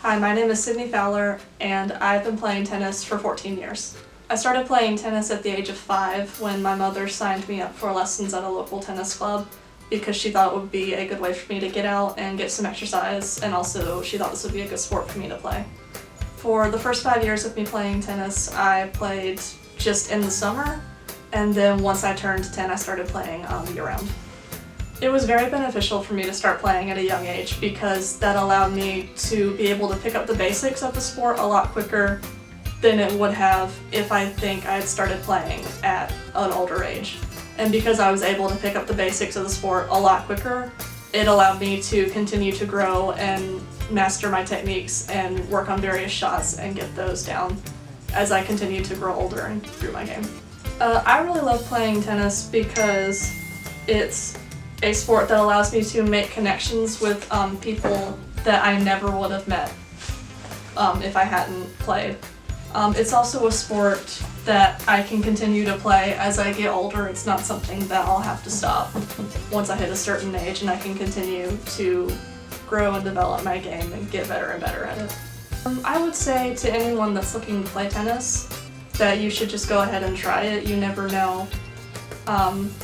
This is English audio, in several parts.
Hi, my name is Sydney Fowler, and I've been playing tennis for 14 years. I started playing tennis at the age of 5 when my mother signed me up for lessons at a local tennis club because she thought it would be a good way for me to get out and get some exercise, and also she thought this would be a good sport for me to play. For the first 5 years of me playing tennis, I played just in the summer, and then once I turned 10, I started playing year-round. It was very beneficial for me to start playing at a young age because that allowed me to be able to pick up the basics of the sport a lot quicker than it would have if I think I had started playing at an older age. And because I was able to pick up the basics of the sport a lot quicker, it allowed me to continue to grow and master my techniques and work on various shots and get those down as I continued to grow older and through my game. I really love playing tennis because it's a sport that allows me to make connections with people that I never would have met if I hadn't played. It's also a sport that I can continue to play as I get older. It's not something that I'll have to stop once I hit a certain age, and I can continue to grow and develop my game and get better and better at it. I would say to anyone that's looking to play tennis that you should just go ahead and try it. You never know.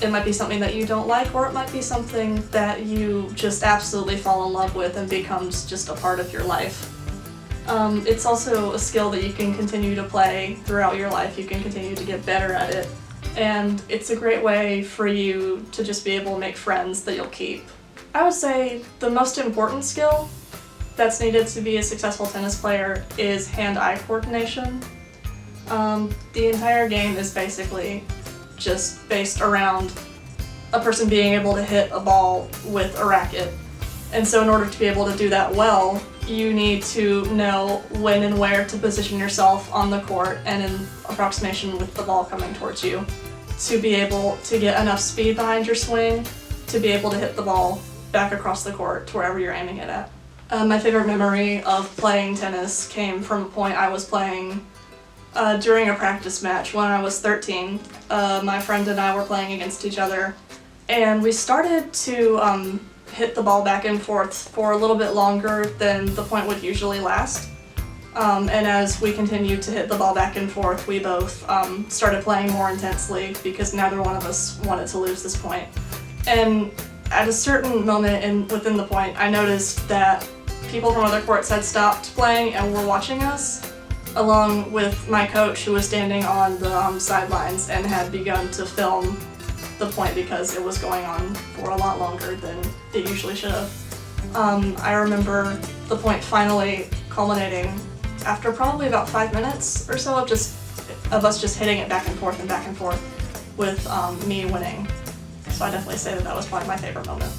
It might be something that you don't like, or it might be something that you just absolutely fall in love with and becomes just a part of your life. It's also a skill that you can continue to play throughout your life. You can continue to get better at it, and it's a great way for you to just be able to make friends that you'll keep. I would say the most important skill that's needed to be a successful tennis player is hand-eye coordination. The entire game is basically just based around a person being able to hit a ball with a racket. And so in order to be able to do that well, you need to know when and where to position yourself on the court and in approximation with the ball coming towards you to be able to get enough speed behind your swing to be able to hit the ball back across the court to wherever you're aiming it at. My favorite memory of playing tennis came from a point I was playing during a practice match when I was 13. My friend and I were playing against each other, and we started to hit the ball back and forth for a little bit longer than the point would usually last. And as we continued to hit the ball back and forth, we both started playing more intensely because neither one of us wanted to lose this point. And at a certain moment within the point, I noticed that people from other courts had stopped playing and were watching us, along with my coach, who was standing on the sidelines and had begun to film the point because it was going on for a lot longer than it usually should have. I remember the point finally culminating after probably about 5 minutes or so of us just hitting it back and forth with me winning. So I definitely say that was probably my favorite moment.